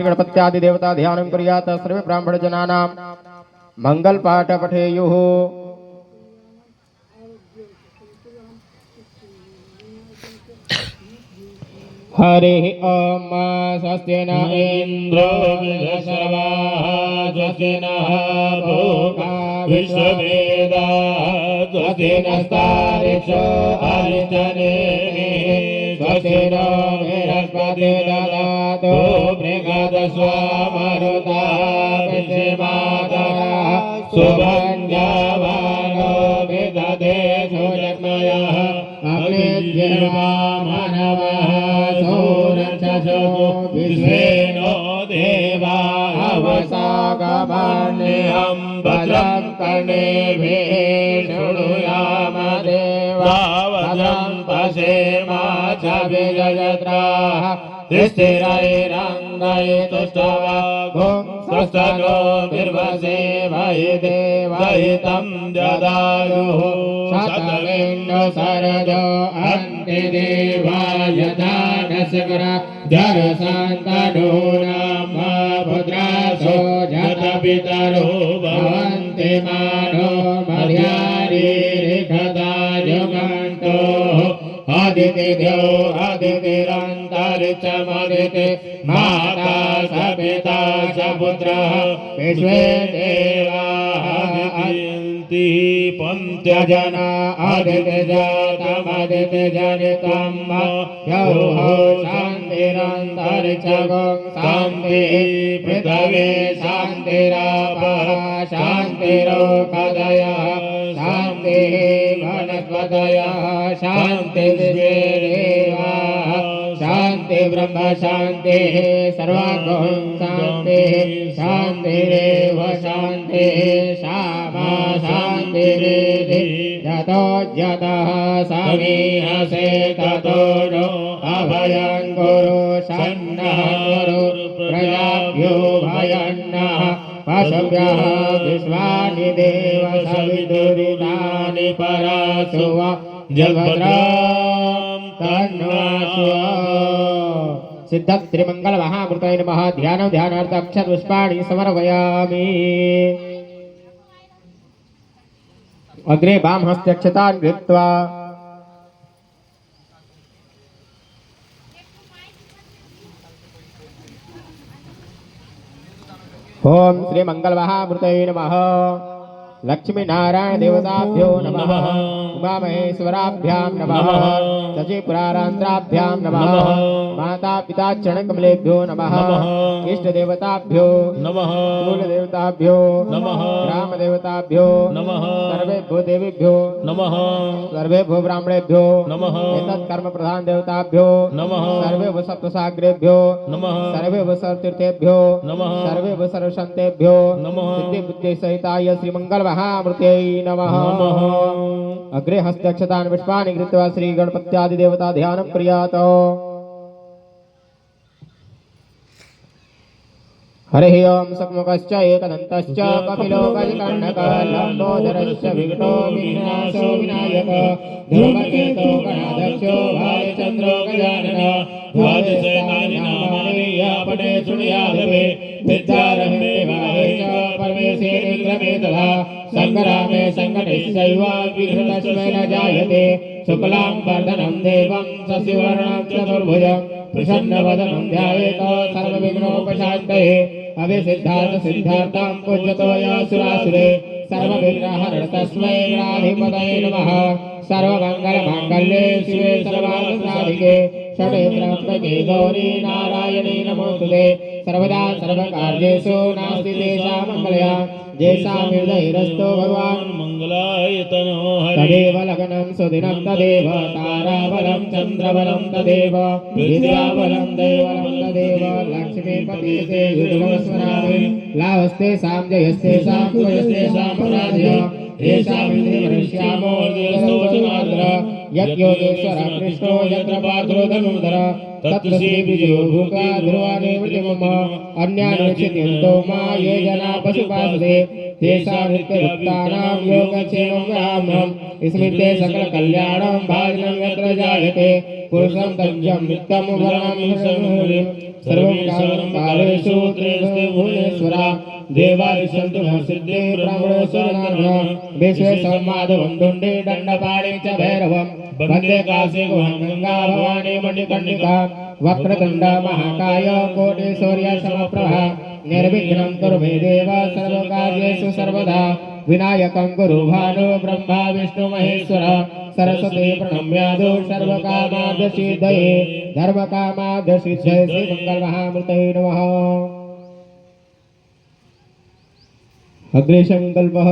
श्रीगणपत्यादि देवता ध्यानं कुर्यात् सर्वे ब्राह्मण जनानां मंगल पाठ पठेयुः। हरिः ओम स्वस्ति न इंद्रो सर्वाः स्वस्ति नः भोगा विश्ववेदाः स्वस्ति नस्तारिक्षो अरिष्टनेमिः स्वस्ति नो बृहस्पतिः ददातु बृहदस्वामरुतः विश्वमातरः सुभञ्जवानो विदधे सुजग्मयः अग्निर्मानवः विश्वेनो देवा अवसागमन्यहं भद्रं कर्णेभिः शृणुयाम देवा भद्रं पश्येमा च विजयद्राः स्थिरैरङ्गैस्तुष्टवागुं स्वस्तनो बिर्वसे वै देवहितं ददायुः शतमेन्दु सरजो अन्तिदेवाय दानशकर जरसान्तनूनां पुत्रासो जतपितरो भवन्ति मानो मर्यारीरिखदा जुगन्तोः आदित्यो आदितिरन्तरिक्षमदिति माता स पिता स पुत्रः विश्वे देवाः आदित्यन्ति पन्त्यजना आदित्यजातमदित्यजनितं यौः शान्तिरन्तरिक्षगो शान्तिः पृथिवी शान्तिरापः शान्तिरोपदयः शान्तिः वनस्पतयः शान्तिर्विश्वेदेवाः शान्ति ब्रह्म शान्तिः सर्वागुं शान्तिः शान्तिरेव शान्तिः सामा शान्तिरेधि यतो यतः समीहसे ततो नो अभयं कुरु सन्नः कुरु प्रजाभ्यो भयन्नः पशुभ्यः विश्वानि देव सवितुरितानि परासुव जगद्राम तन्वासु सिद्धत्रिमंगल महामृताय नमः। ध्यानं ध्यानार्थ अक्षर पुष्पाणि समर्पयामि। अग्रे वाम हस्तक्षतान् कृत्वा ओम श्री मंगल महामृताय नमः। लक्ष्मी नारायण देवताभ्यो नमः। उमा महेश्वराभ्यां नमः। शशिपुरारांत्राभ्यां नमः। माता पिता चरण कमलेभ्यो नमः। इष्ट देवताभ्यो नमः। कुल देवताभ्यो नमः। ग्राम देवताभ्यो नमः। सर्वेभ्यो देवीभ्यो नमः। सर्वेभ्यो ब्राह्मणेभ्यो नमः। एतत् कर्म प्रधान देवताभ्यो नमः। सर्वेभ्यो सप्तसागरेभ्यो नमः। सर्वेभ्यो सर्वतीर्थेभ्यो नमः। सर्वेभ्यो सर्वसंतेभ्यो नमः। सिद्धि बुद्धि सहिताय श्री मंगल महामृत्यै नमः। अग्रे हस्तक्षतान् पुष्पाणि कृत्वा श्री गणपत्यादि देवता ध्यानं कुर्यात्। हरिः ओम सकमुखश्च एकदन्तश्च कपिलो गजकर्णकः लम्बोदरश्च विकटो विघ्नाशो विनायकः धूमकेतो गणाध्यक्षो भालचन्द्रो गजाननः द्वादशेतानि नामानि यः पठेत् शृणुयादवे विद्यारम्भे वाहे च परमेशे निग्रमे तथा सङ्ग्रामे सङ्कटेश्चैव विघ्नस्तस्मै न जायते शुक्लां वर्धनं देवं शशिवर्णं चतुर्भुजं प्रसन्नवदनं ध्यायेत सर्वविघ्नोपशान्तये अभिसिद्धार्थ सिद्धार्थं पूज्यतो यशुरासुरे सर्वविघ्नहर तस्मै गणाधिपतये नमः। सर्वमङ्गलमाङ्गल्ये शिवे सर्वार्थसाधिके षडेन्द्रात्मके गौरी नारायणी नमोस्तुते। सर्वदा सर्वकार्येषु नास्ति तेषां मङ्गलया येषां हृदयरस्तो भगवान् मंगलाय तनो हरे। तदेव लग्नं सुदिनं तदेव ताराबलं चन्द्रबलं तदेव विद्याबलं दैवबलं तदेव लक्ष्मीपतिते युगस्मरामि लाभस्तेषां जयस्तेषां कुजस्तेषां पराजय येषां विधिवरिष्यामो देवस्तोषमात्र यज्ञोदेश्वर कृष्णो यत्र पात्रो धनुर्धर तत्र श्री विजयो भूका ध्रुवाने मम अन्यान्यचित्यन्तो मा ये जना पशुपासते तेषां नित्यभक्तानां योगक्षेमं ब्राह्मणम् स्मृते सकलकल्याणं भाजनं यत्र जायते पुरुषं तज्जं नित्यं वरामि सर्वं कालेषु त्रिस्ते भुवनेश्वरा देवादि सन्तु सिद्धिं ब्रह्मणेश्वरः विश्वेश्वरमाधवन्दुण्डे दण्डपाणि च भैरवं वन्दे काशी गंगा भवानी मणिकर्णिका वक्रतुण्ड महाकाय कोटि सूर्य समप्रभा निर्विघ्नं कुरु मे देव सर्वकार्येषु सर्वदा विनायकं कुरु भानु ब्रह्मा विष्णु महेश्वर सरस्वती प्रणम्यादो सर्वकामाद्यसिद्धये धर्मकामाद्यसिद्धये श्री मंगलमहामूर्तये नमः। अग्रे संकल्पः